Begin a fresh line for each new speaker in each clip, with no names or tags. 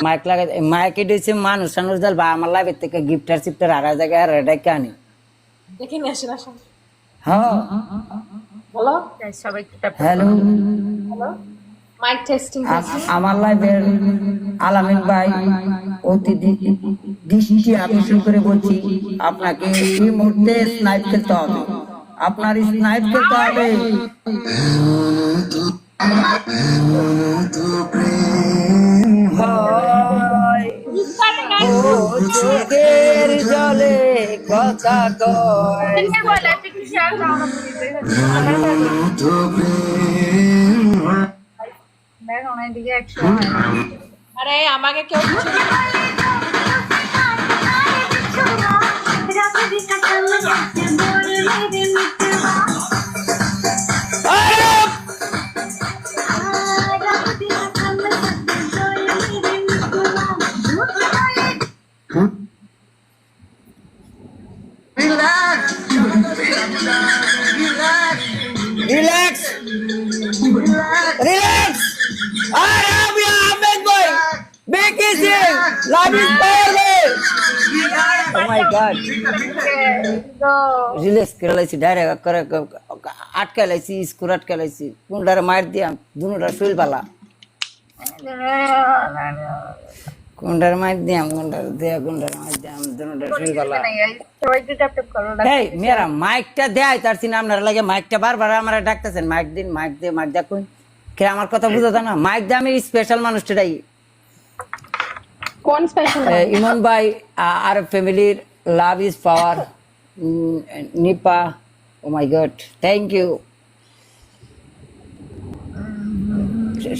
Mic লাগাই মাইকে দিয়েছে মানুষ টানুষ দল বা আমার লাইভের থেকে গিফটার সিফটার আর জায়গায় আর এটা কেন
দেখে নিয়ে আসেন আসেন।
হ্যাঁ
হ্যালো
সবাই
হ্যালো
হ্যালো মাইক টেস্টিং
আমার লাইভের আলামিন ভাই অতি দৃষ্টি আকর্ষণ করে বলছি আপনাকে এই মুহূর্তে স্নাইপ খেলতে হবে আপনার স্নাইপ খেলতে হবে চোখের জলে কথা কয়
আরে আমাকে কেউ কিছু
relax relax I am Ahmed ভাই বেকিসিং love is powerful oh my god relax করে লাইছি ডাইরেক্ট করে আটকে লাইছি স্কুর আটকে লাইছি কোনটারে মার দিয়াম দুনোটা শৈল পালা কোনটারে মার দিয়াম কোনটারে দেয়া কোনটারে মার দিয়াম দুনোটা শৈল পালা এই মেরা মাইকটা দেয় তার সিনে আপনারা লাগে মাইকটা বারবার আমরা ডাকতেছেন মাইক দিন মাইক দিয়ে মাইক দেখুন কে আমার কথা বুঝতে না মাইক দিয়ে আমি স্পেশাল মানুষটাই
কোন স্পেশাল
ইমন ভাই আর ফ্যামিলির লাভ ইজ পাওয়ার নিপা ও মাই গড থ্যাংক ইউ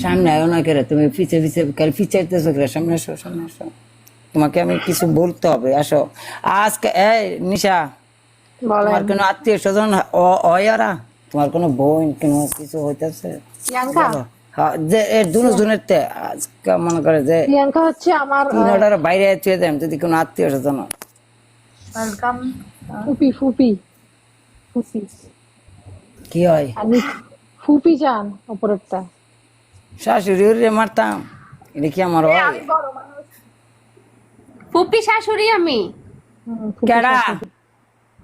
সামনে আয় না করে তুমি পিছে পিছে কাল পিছাইতেছো করে সামনে আসো সামনে আসো তোমাকে আমি কিছু বলতে হবে আসো আজকে এই নিশা তোমার কোনো আত্মীয় স্বজন ওরা তোমার কোনো বোন কোনো কিছু হইতেছে
প্রিয়াঙ্কা
হ্যাঁ যে এর দুজনের তে আজকে মনে করে যে
প্রিয়াঙ্কা হচ্ছে আমার
তিনটার বাইরে চলে যাম যদি কোনো আত্মীয় স্বজন
ওয়েলকাম
ফুপি ফুপি ফুপি
কি হয়
আমি ফুপি জান উপরেরটা
শাশুড়ি রে মারতাম এটা কি আমার হয়
ফুপি শাশুড়ি আমি
কেডা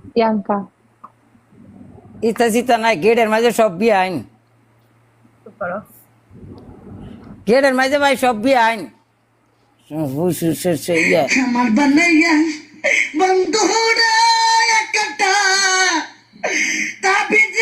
প্রিয়াঙ্কা
ইতা সিতা নাই গেটের মাঝে সব বিয়ে আইন গেটের মাঝে ভাই সব বিয়ে আইন
আমার বানাইয়া বন্ধুরা একটা তাবিজ